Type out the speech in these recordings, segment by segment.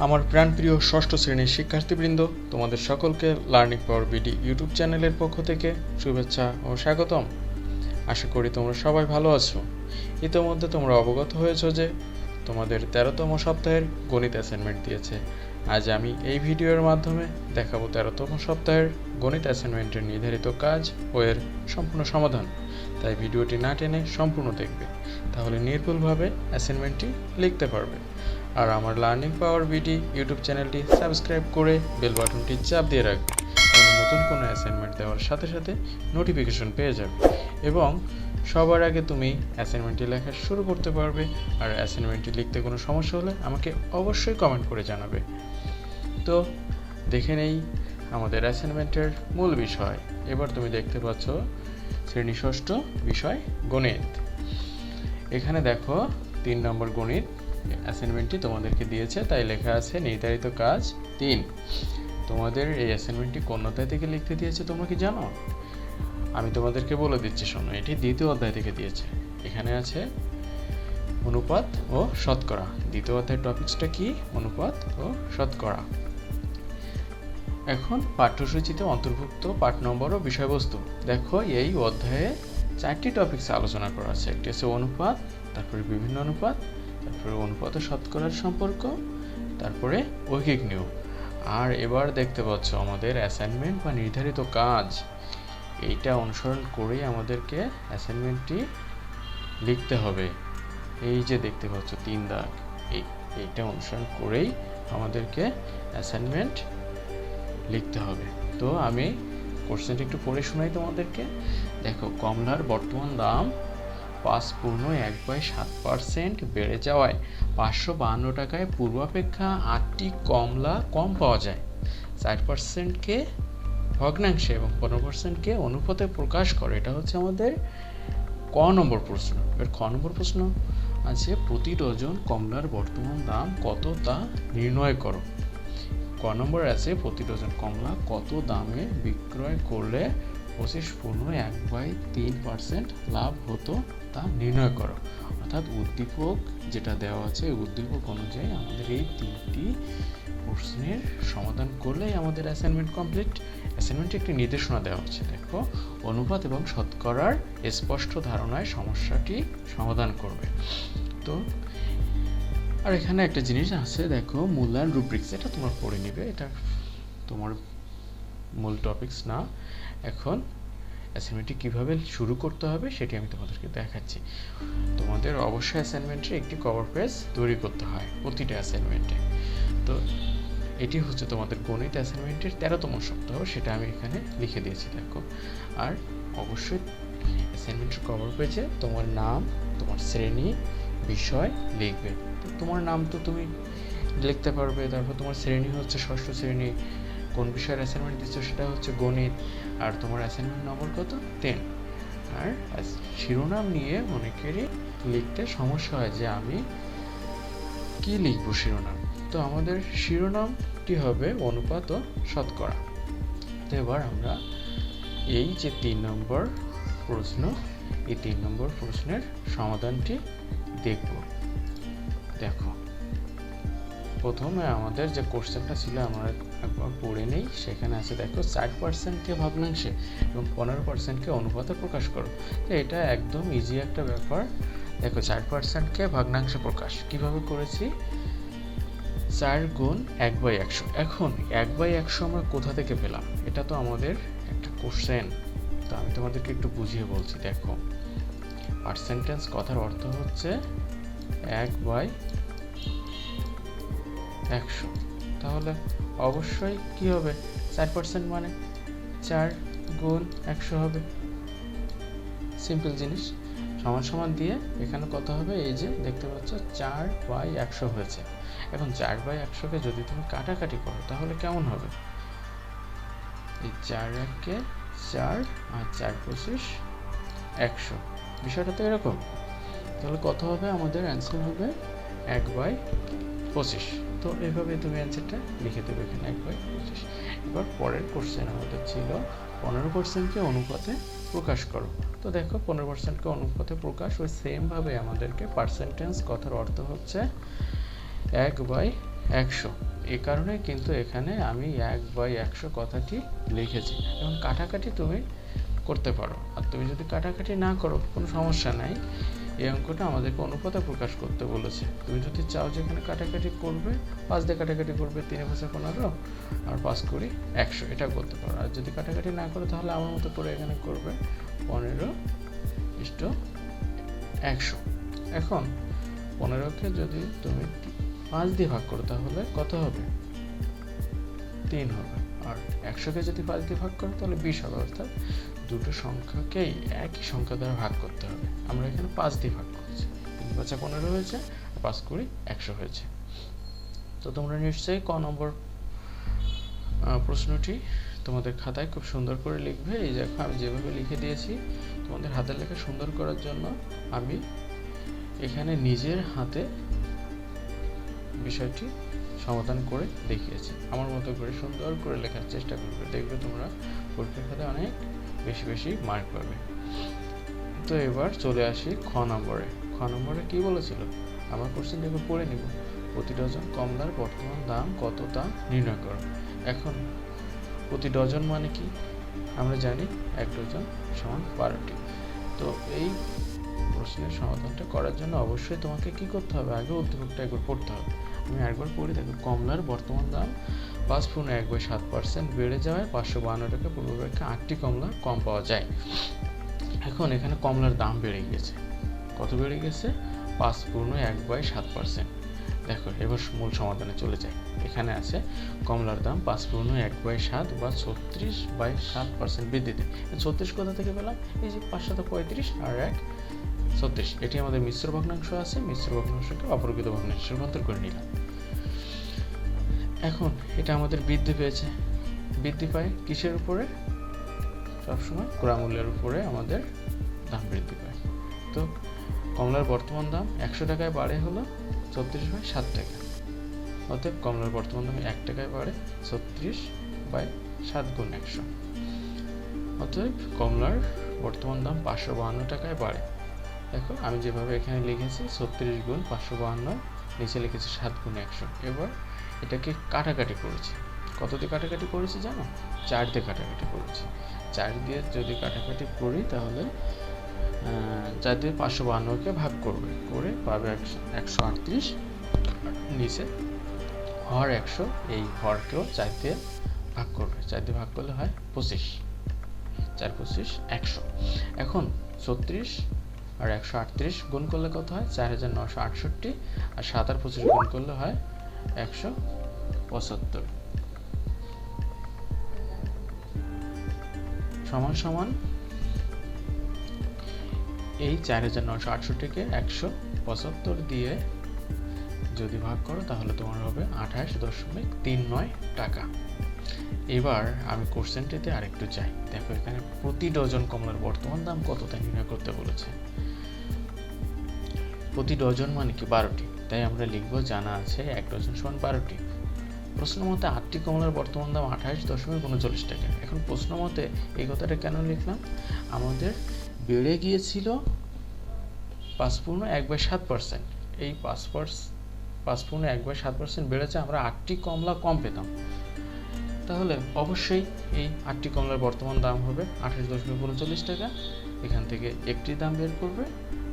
আমার প্রাণপ্রিয় ষষ্ঠ শ্রেণীর শিক্ষার্থীবৃন্দ, তোমাদের সকলকে লার্নিং পাওয়ার বিডি ইউটিউব চ্যানেলের পক্ষ থেকে শুভেচ্ছা ও স্বাগতম। আশা করি তোমরা সবাই ভালো আছো। ইতিমধ্যে তোমরা অবগত হয়েছো যে তোমাদের 13তম সপ্তাহের গণিত অ্যাসাইনমেন্ট দিয়েছে। আজ আমি এই ভিডিওর মাধ্যমে দেখাবো 13তম সপ্তাহের গণিত অ্যাসাইনমেন্টের নির্ধারিত কাজ ও এর সম্পূর্ণ সমাধান। তাই ভিডিওটি না টেনে সম্পূর্ণ দেখবে, তাহলে নির্ভুলভাবে অ্যাসাইনমেন্টটি লিখতে পারবে। আর আমার লার্নিং পাওয়ার বিডি ইউটিউব চ্যানেলটি সাবস্ক্রাইব করে বেল বাটনটি চাপ দিয়ে রাখবে, তাহলে নতুন কোনো অ্যাসাইনমেন্ট দেওয়ার সাথে সাথে নোটিফিকেশন পেয়ে যাবে এবং সবার আগে তুমি অ্যাসাইনমেন্টটি লেখা শুরু করতে পারবে। আর অ্যাসাইনমেন্টটি লিখতে কোনো সমস্যা হলে আমাকে অবশ্যই কমেন্ট করে জানাবে। তো দেখে নেই আমাদের অ্যাসাইনমেন্টের মূল বিষয়। এবার তুমি দেখতে পাচ্ছ শ্রেণী ষষ্ঠ বিষয় গণিত। এখানে দেখো 3 নম্বর গণিত অ্যাসাইনমেন্টটি তোমাদেরকে দিয়েছে, তাই লেখা আছে নির্ধারিত কাজ 3। তোমাদের এই অ্যাসাইনমেন্টটি কোন অধ্যায় থেকে লিখতে দিয়েছে তোমরা কি জানো? আমি তোমাদেরকে বলে দিচ্ছি, শোনো। এটি দ্বিতীয় অধ্যায় থেকে দিয়েছে। এখানে আছে অনুপাত ও শতকরা। দ্বিতীয় অধ্যায়ের টপিকসটা কি? অনুপাত ও শতকরা। এখন পাঠ্যসূচিতে অন্তর্ভুক্ত পাঠ নম্বর ও বিষয়বস্তু। দেখো এই অধ্যায়ে 4টি টপিকস আলোচনা করা আছে। একটি আছে অনুপাত, তারপরে বিভিন্ন অনুপাত, তারপরে অনুপাত ও শতকরার সম্পর্ক, তারপরে ঐকিক নিয়ম। আর এবার দেখতে পাচ্ছ আমাদের অ্যাসাইনমেন্ট বা নির্ধারিত কাজ। এইটা অনুসরণ করেই আমাদেরকে অ্যাসাইনমেন্টটি লিখতে হবে। এই যে দেখতে পাচ্ছ 3 দাগ, এইটা অনুসরণ করেই আমাদেরকে অ্যাসাইনমেন্ট লিখতে হবে। তো আমি কোশ্চেনটা একটু পড়ে শোনাই তোমাদেরকে। দেখো, কমলার বর্তমান দাম 5.1/7% বেড়ে যাওয়ায় 552 টাকায় পূর্বাপেক্ষা 8টি কমলা কম পাওয়া যায়। 4%কে ভগ্নাংশে এবং 15%কে অনুপাতে প্রকাশ করে। এটা হচ্ছে আমাদের ক নম্বর প্রশ্ন। এর খ নম্বর প্রশ্ন আছে প্রতি ডজন কমলার বর্তমান দাম কত তা নির্ণয় করো। ক নম্বর আছে প্রতি ডজন কমলা কত দামে বিক্রয় করলে 25.1/3% লাভ হতো তা নির্ণয় করো। অর্থাৎ উদ্দীপক যেটা দেওয়া আছে, উদ্দীপক অনুযায়ী আমাদের এই 3টি প্রশ্নের সমাধান করলেই আমাদের অ্যাসাইনমেন্ট কমপ্লিট। অ্যাসাইনমেন্টে একটি নির্দেশনা দেওয়া হচ্ছে। দেখো, অনুপাত এবং শতকরার স্পষ্ট ধারণায় সমস্যাটি সমাধান করবে। তো আর এখানে একটা জিনিস আছে, দেখো মূল্যায়ন রুব্রিক্স। এটা তোমরা পড়ে নিবে, এটা তোমার মূল টপিকস না। এখন অ্যাসাইনমেন্টটি কীভাবে শুরু করতে হবে সেটি আমি তোমাদেরকে দেখাচ্ছি। তোমাদের অবশ্যই অ্যাসাইনমেন্টে একটি কভার পেজ তৈরি করতে হয় প্রতিটা অ্যাসাইনমেন্টে। তো এটি হচ্ছে তোমাদের গণিত অ্যাসাইনমেন্টের 13তম সপ্তাহ, সেটা আমি এখানে লিখে দিয়েছি। দেখো, আর অবশ্যই অ্যাসাইনমেন্টের কভার পেজে তোমার নাম, তোমার শ্রেণী, বিষয় লিখবে। তো তোমার নাম তো তুমি লিখতে পারবে, তারপর তোমার শ্রেণী হচ্ছে ষষ্ঠ শ্রেণী, কোন বিষয়ের অ্যাসাইনমেন্ট দিচ্ছ সেটা হচ্ছে গণিত, আর তোমার অ্যাসাইনমেন্ট নম্বর কত? 10। আর শিরোনাম নিয়ে অনেকেরই লিখতে সমস্যা হয় যে আমি কি লিখবো শিরোনাম। তো আমাদের শিরোনামটি হবে অনুপাত ও শতকরা। তো এবার আমরা এই যে 3 নম্বর প্রশ্ন, এই 3 নম্বর প্রশ্নের সমাধানটি দেখব। দেখো, প্রথমে আমাদের যে কোশ্চেনটা ছিল আমরা একবার পড়ে নেই। সেখানে আছে দেখো 60%কে ভগ্নাংশে এবং 15%কে অনুপাতে প্রকাশ করো। তো এটা একদম ইজি একটা ব্যাপার। দেখো, 4%কে ভগ্নাংশে প্রকাশ কিভাবে করেছি? 4 গুণ 1/100। এখন 1/100 আমরা কোথা থেকে পেলাম? এটা তো আমাদের একটা কোশ্চেন, তো আমি তোমাদেরকে একটু বুঝিয়ে বলছি। দেখো, পার্সেন্টেজ কথার অর্থ হচ্ছে 1/100। তাহলে অবশ্যই কি হবে? 4% মানে 4 গুণ 100 হবে। সিম্পল জিনিস। সমান সমান দিয়ে এখানে কত হবে? এই যে দেখতে পাচ্ছ 4/100 হয়েছে। এখন 4/100কে যদি তুমি কাটাকাটি করো তাহলে কেমন হবে? এই 4 1-কে 4 আর 4 25 100। বিষয়টা তো এরকম। তাহলে কত হবে? আমাদের অ্যান্সার হবে 1/25। তো এইভাবে তুমি অ্যান্সারটা লিখে দেবে এখানে 1/25। এবার পরের কোশ্চেন আমাদের ছিল 15%কে অনুপাতে প্রকাশ করো। তো দেখো, 15%কে অনুপাতে প্রকাশ ওই সেমভাবে আমাদেরকে পার্সেন্টেজ কথার অর্থ হচ্ছে 1/100। এ কারণে কিন্তু এখানে আমি 1/100 কথাটি লিখেছি। এবং কাটাকাটি তুমি করতে পারো, আর তুমি যদি কাটাকাটি না করো কোনো সমস্যা নাই। এই অঙ্কটা আমাদেরকে অনুপাতে প্রকাশ করতে বলেছে। তুমি যদি চাও যে এখানে কাটাকাটি করবে, 5 দিয়ে কাটাকাটি করবে, 3 5 15 আর 5 কুড়ি 100, এটা করতে পারো। আর যদি কাটাকাটি না করো তাহলে আমার মতো করে এখানে করবে 15:100। এখন 15কে যদি তুমি 5 দিয়ে ভাগ করো তাহলে কত হবে? 3 হবে। আর 100কে যদি 5 দিয়ে ভাগ করো তাহলে 20 হবে। অর্থাৎ দুটো সংখ্যাকেই একই সংখ্যা দ্বারা ভাগ করতে হবে। আমরা এখানে 5 দিয়ে ভাগ করছি, 3 5 15 হয়েছে, 5 কুড়ি 100 হয়েছে। তো তোমরা নিশ্চয়ই ক নম্বর প্রশ্নটি তোমাদের খাতায় খুব সুন্দর করে লিখবে। এই দেখো আমি যেভাবে লিখে দিয়েছি, তোমাদের হাতের লেখা সুন্দর করার জন্য আমি এখানে নিজের হাতে বিষয়টি সমাধান করে দেখিয়েছি। আমার মতো করে সুন্দর করে লেখার চেষ্টা করবে, দেখবে তোমরা পরীক্ষার খাতায় অনেক বেশি বেশি মার্ক পাবে। তো এবার চলে আসি খ নম্বরে। খ নম্বরে কি বলেছিল? আমরা কোশ্চেনটা একবার পড়ে নিব। প্রতি ডজন কমলার বর্তমান দাম কত তা নির্ণয় করো। এখন প্রতি ডজন মানে কি? আমরা জানি 1 ডজন সমান 12টি। তো এই প্রশ্নের সমাধানটা করার জন্য অবশ্যই তোমাকে কি করতে হবে? আগে উদ্দীপকটা একবার পড়তে হবে। আমি একবার পড়ি, দেখো। কমলার বর্তমান দাম 5/1/7% বেড়ে যাওয়ায় 552 টাকা পূর্বাপেক্ষা 8টি কমলা কম পাওয়া যায়। এখন এখানে কমলার দাম বেড়ে গেছে। কত বেড়ে গেছে? 5/1/7%। দেখো এবার মূল সমাধানে চলে যাই। এখানে আছে কমলার দাম 5/1/7 বা 36/7% বৃদ্ধিতে। 36 কোথা থেকে পেলাম? এই যে 5 7 35 আর 1 36। এটি আমাদের মিশ্র ভগ্নাংশ আছে, মিশ্র ভগ্নাংশকে অপরকৃত ভগ্নাংশে রূপান্তর করে নিলাম। এখন এটা আমাদের বৃদ্ধি পেয়েছে। বৃদ্ধি পায় কিসের উপরে? সবসময় ক্রয়মূল্যের উপরে আমাদের দাম বৃদ্ধি পায়। তো কমলার বর্তমান দাম 100 টাকায় বাড়ে হলো 36/7 টাকা। অতএব কমলার বর্তমান দাম 1 টাকায় বাড়ে 36/7 গুণ 100। অতএব কমলার বর্তমান দাম 552 টাকায় বাড়ে। দেখো আমি যেভাবে এখানে লিখেছি 36 গুণ 552, নিচে লিখেছি 7 গুণ 100। এবার এটাকে কাটাকাটি করেছি। কত দিয়ে কাটাকাটি করেছি জানো? 4 দিয়ে কাটাকাটি করেছি। 4 দিয়ে যদি কাটাকাটি করি তাহলে 4 দিয়ে 552কে ভাগ করবে, করে পাবে 138। নিচে হর 100, এই হরকেও 4 দিয়ে ভাগ করবে। 4 দিয়ে ভাগ করলে হয় 25। 4 25 100। এখন 36 আর 138 গুণ করলে কত হয়? 4968। আর 7 আর 25 গুণ করলে হয় 175। সমান সমান এই 4968কে 175 দিয়ে যদি ভাগ করো তাহলে তোমার হবে 28.39 টাকা। এবার আমি কোশ্চেনটিতে আরেকটু চাই। দেখো এখানে প্রতি ডজন কমলার বর্তমান দাম কত তা নির্ণয় করতে বলেছে। প্রতি ডজন মানে কি? 12টি। তাই আমরা লিখবো জানা আছে 1 ডজন সমান 12টি। প্রশ্ন মতে 8টি কমলার বর্তমান দাম 28.39 টাকা। এখন প্রশ্ন মতে এই কথাটা কেন লিখলাম? আমাদের বেড়ে গিয়েছিল 5/1/7%। এই 5/1/7% বেড়েছে, আমরা 8টি কমলা কম পেতাম। তাহলে অবশ্যই এই 8টি কমলার বর্তমান দাম হবে 28.39 টাকা। এখান থেকে একটি দাম বের করবে,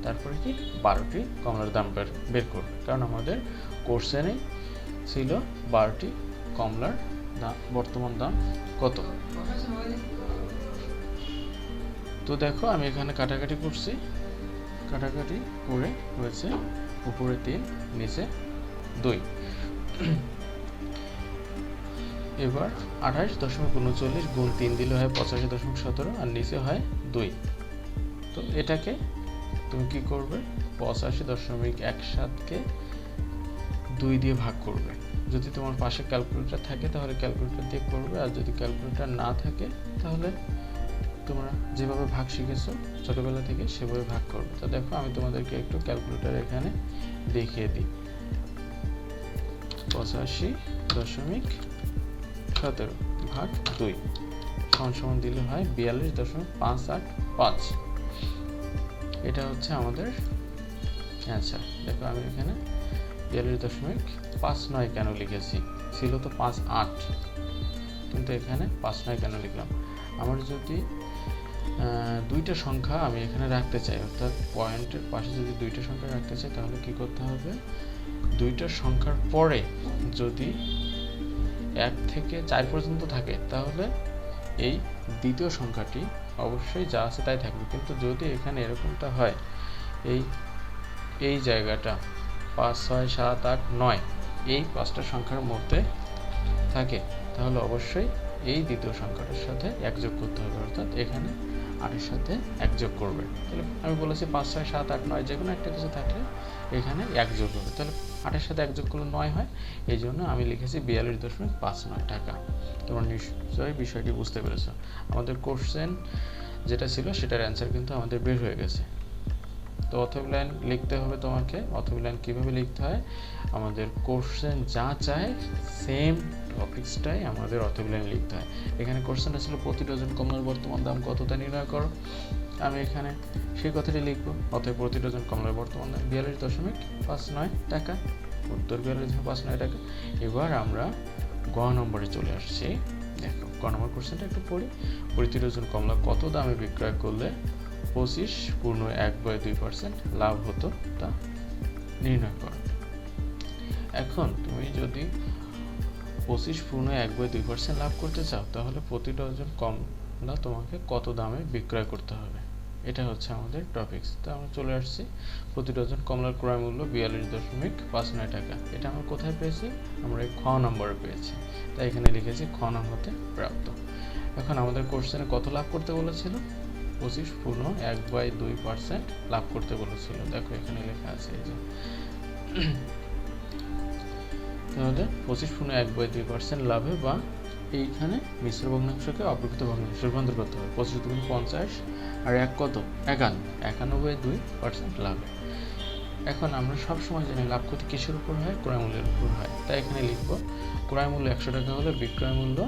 তারপরে কি 12টি কমলার দাম বের করবে। কারণ আমাদের কোশ্চেনে ছিল 12টি কমলার বর্তমান দাম কত। তো দেখো আমি এখানে কাটাকাটি করছি। কাটাকাটি করে হয়েছে উপরে 3 নিচে 2। এবার 28.39 গুণ 3 দিলে হয় 85.17 আর নিচে হয় 2। তো এটাকে তুমি কি করবে? 85.17কে 2 দিয়ে ভাগ করবে। যদি তোমার পাশে ক্যালকুলেটর থাকে তাহলে ক্যালকুলেটর দিয়ে করবে, আর যদি ক্যালকুলেটর না থাকে তাহলে তোমরা যেভাবে ভাগ শিখেছো ছোটবেলা থেকে সেভাবে ভাগ করবে। তো দেখো আমি তোমাদেরকে একটু ক্যালকুলেটর এখানে দেখিয়ে দিই। 85.17 ভাগ 2 সমান দিলে হয় 42.585। এটা হচ্ছে আমাদের অ্যান্সার। দেখো আমি এখানে 42.585 5-9 কেন লিখেছি? ছিল তো 5-8, কিন্তু এখানে 5-9 কেন লিখলাম? আমার যদি দুইটা সংখ্যা আমি এখানে রাখতে চাই, অর্থাৎ পয়েন্টের পাশে যদি দুইটা সংখ্যা রাখতে চাই, তাহলে কি করতে হবে? দুইটা সংখ্যার পরে যদি 1 থেকে 4 পর্যন্ত থাকে, তাহলে এই দ্বিতীয় সংখ্যাটি অবশ্যই যা আছে তাই থাকবে। কিন্তু যদি এখানে এরকমটা হয়, এই জায়গাটা 5, 6, 7, 8, 9 এই 5টা সংখ্যার মধ্যে থাকে, তাহলে অবশ্যই এই দ্বিতীয় সংখ্যাটার সাথে 1 যোগ করতে হবে, অর্থাৎ এখানে 8-এর সাথে 1 যোগ করবে। তাহলে আমি বলেছি 5, 6, 7, 8, 9 যে কোনো একটা কিছু থাকলে এখানে 1 যোগ হবে, তাহলে 8-এর সাথে 1 যোগ করলে 9 হয়। এই জন্য আমি লিখেছি 42.59 টাকা। তোমরা নিশ্চয়ই বিষয়টি বুঝতে পেরেছো। আমাদের কোশ্চেন যেটা ছিল সেটার অ্যান্সার কিন্তু আমাদের বের হয়ে গেছে। তো অথবা লাইন লিখতে হবে তোমাকে। অথবা লাইন কীভাবে লিখতে হয়? আমাদের কোশ্চেন যা চায় সেম টপিক্সটাই আমাদের অথবা লাইন লিখতে হয়। এখানে কোশ্চেনটা ছিল প্রতি ডজন কমলার বর্তমান দাম কত তা নির্ণয় করো। আমি এখানে সেই কথাটি লিখবো। অতএব প্রতি ডজন কমলার বর্তমান দাম 42.59 টাকা। উত্তর 42.59 টাকা। এবার আমরা গ নম্বরে চলে আসছি। দেখো গ নম্বর কোশ্চেনটা একটু পড়ি। প্রতি ডজন কমলা কত দামে বিক্রয় করলে 25.1/2% লাভ হতো তা নির্ণয় করো। এখন তুমি যদি 25.1/2% লাভ করতে চাও, তাহলে প্রতি ডজন কমলা তোমাকে কত দামে বিক্রয় করতে হবে, এটা হচ্ছে আমাদের টপিকস। তো আমরা চলে আসছি। প্রতি ডজন কমলার ক্রয় মূল্য 42.59 টাকা। এটা আমরা কোথায় পেয়েছি? আমরা এই খ নম্বরে পেয়েছি, তাই এখানে লিখেছি খ নম্বরতে প্রাপ্ত। এখন আমাদের কোশ্চেনে কত লাভ করতে বলেছিল? 25.1/2% লাভ করতে বলেছিল। দেখো এখানে লেখা আছে এই যে, তাহলে 25.1/2% লাভে বা এইখানে মিশ্র ভগ্নাংশকে অপ্রকৃত ভগ্নাংশে রূপান্তর করতে হবে। 25 আর 1 কত? 51/2% লাভে। এখন আমরা সব সময় জানি লাভ ক্ষতি কিসের উপর হয়? ক্রয় মূল্যের উপর হয়। তাই এখানে লিখব ক্রয় মূল্য 100 টাকা হলে বিক্রয় মূল্য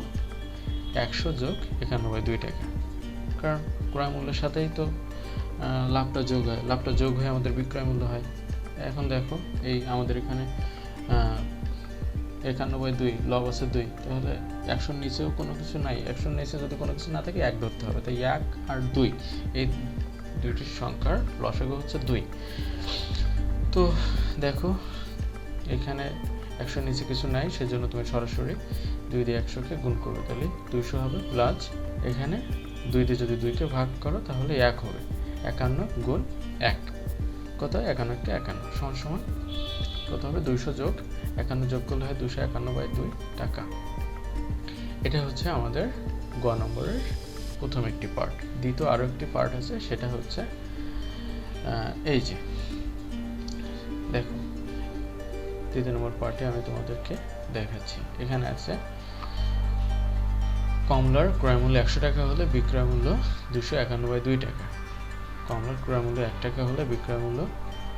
100 যোগ 51/2 টাকা। কারণ ক্রয় মূল্যের সাথেই তো লাভটা যোগ হয়, লাভটা যোগ হয়ে আমাদের বিক্রয় মূল্য হয়। এখন দেখো এই আমাদের এখানে 51/2 লব আছে 2, তাহলে 100-র নিচেও কোনো কিছু নাই। 100-র নিচে যদি কোনো কিছু না থাকে 1 ধরতে হবে। তাই 1 আর 2 এই দুইটি সংখ্যার লসাগু হচ্ছে 2। তো দেখো এখানে 100-র নিচে কিছু নাই, সেজন্য তুমি সরাসরি 2 দিয়ে 100-কে গুণ করবে, তাহলে 200 হবে। প্লাস এখানে 2 দিয়ে যদি 2-কে ভাগ করো তাহলে 1 হবে। 51 গুণ 1 কত? 51-কে 51 সমান কত হবে? 200 যোগ 51 যোগ করলে হয় 251/2 টাকা। এটা হচ্ছে আমাদের গ নম্বরের প্রথম একটি পার্ট। দ্বিতীয় আরও একটি পার্ট আছে, সেটা হচ্ছে এই যে দেখো দ্বিতীয় নম্বর পার্টে আমি তোমাদেরকে দেখাচ্ছি। এখানে আছে কমলার ক্রয় মূল্য 100 টাকা হলে বিক্রয় মূল্য 251/2 টাকা। কমলার ক্রয় মূল্য 1 টাকা হলে বিক্রয় মূল্য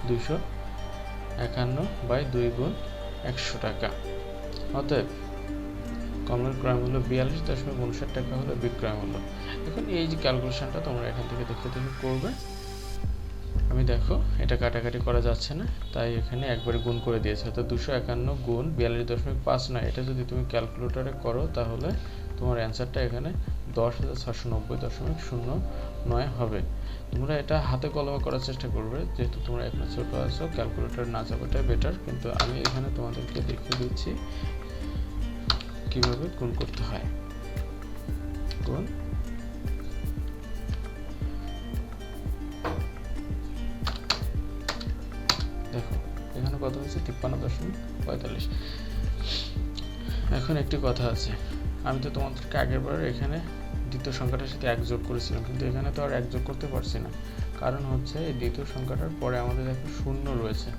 251/2 গুণ 100 টাকা। অতএব কমলার ক্রয় মূল্য 42.59 টাকা হলে বিক্রয় মূল্য। এখন এই যে ক্যালকুলেশনটা তোমরা এখান থেকে দেখতে করবে। আমি দেখো এটা কাটাকাটি করা যাচ্ছে না, তাই এখানে একবারে গুণ করে দিয়েছে। অর্থাৎ 251 গুণ 42.59, এটা যদি তুমি ক্যালকুলেটরে করো তাহলে তোমার অ্যান্সারটা এখানে 10,490.09 হবে। তোমরা এটা হাতে কলমে করার চেষ্টা করবে, যেহেতু তোমরা এখন ছোটো আছো, ক্যালকুলেটর না যাওয়াটাই বেটার। কিন্তু আমি এখানে তোমাদেরকে দেখিয়ে দিচ্ছি কিভাবে গুণ করতে হয়। গুণ দেখো এখানে কত হচ্ছে? 53.45। এখন একটি কথা আছে, আমি তো তোমাদেরকে আগেরবার এখানে দ্বিতীয় সংখ্যাটার সাথে 1 যোগ করেছিলাম, কিন্তু এখানে তো আর 1 যোগ করতে পারছি না। কারণ হচ্ছে এই দ্বিতীয় সংখ্যাটার পরে আমাদের একটা শূন্য রয়েছে।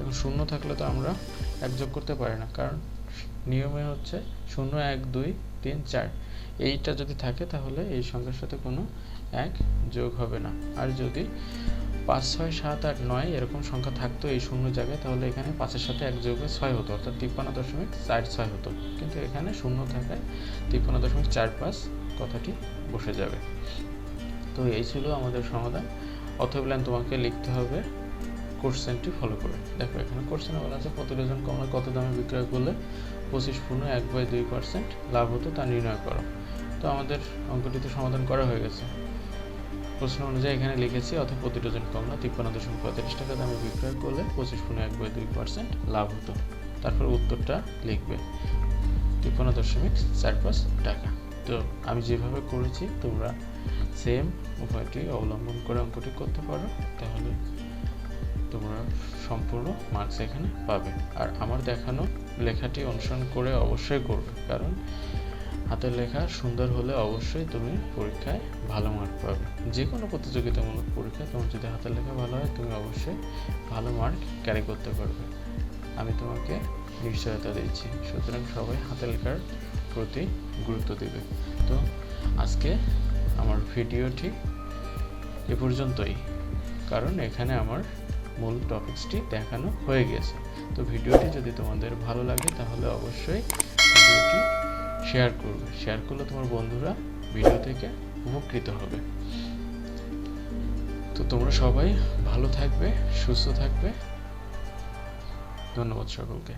এখন শূন্য থাকলে তো আমরা 1 যোগ করতে পারি না, কারণ নিয়মে হচ্ছে 0, 1, 2, 3, 4 এইটা যদি থাকে তাহলে এই সংখ্যার সাথে কোনো 1 যোগ হবে না। আর যদি 5, 6, 7, 8, 9 এরকম সংখ্যা থাকতো এই শূন্য জায়গায়, তাহলে এখানে 5-এর সাথে 1 যোগ হয়ে 6 হতো, অর্থাৎ 53.46 হতো। কিন্তু এখানে শূন্য থাকায় 53.45 কথাটি বসে যাবে। তো এই ছিল আমাদের সমাধান। অথবা লাইন তোমাকে লিখতে হবে কোশ্চেনটি ফলো করে। দেখো এখানে কোশ্চেনে বলা আছে প্রতি ডজন কমলা কত দামে বিক্রয় করলে 25.1/2% লাভ হতো তা নির্ণয় করো। তো আমাদের অঙ্কটি তো সমাধান করা হয়ে গেছে। প্রশ্ন অনুযায়ী এখানে লিখেছি অর্থাৎ প্রতি ডজন কমলা 53.35 টাকা দামে বিক্রয় করলে 25.1/2% লাভ হতো। তারপর উত্তরটা লিখবে 53.45 টাকা। তো আমি যেভাবে করেছি তোমরা সেম উপায়টি অবলম্বন করে অঙ্কটি করতে পারো, তাহলে তোমরা সম্পূর্ণ মার্কস এখানে পাবে। আর আমার দেখানো লেখাটি অনুসরণ করে অবশ্যই করবে, কারণ হাতের লেখা সুন্দর হলে অবশ্যই তুমি পরীক্ষায় ভালো মার্ক পাবে। যে কোনো প্রতিযোগিতামূলক পরীক্ষায় তোমার যদি হাতের লেখা ভালো হয় তুমি অবশ্যই ভালো মার্ক ক্যারি করতে পারবে, আমি তোমাকে নিশ্চয়তা দিচ্ছি। সুতরাং সবাই হাতের লেখার প্রতি গুরুত্ব দেবে। তো আজকে আমার ভিডিওটি এ পর্যন্তই, কারণ এখানে আমার মূল টপিকসটি দেখানো হয়ে গেছে। তো ভিডিওটি যদি তোমাদের ভালো লাগে তাহলে অবশ্যই ভিডিওটি শেয়ার করবে। শেয়ার করলে তোমার বন্ধুরা ভিডিও থেকে উপকৃত হবে। তো তোমরা সবাই ভালো থাকবে, সুস্থ থাকবে। ধন্যবাদ সকলকে।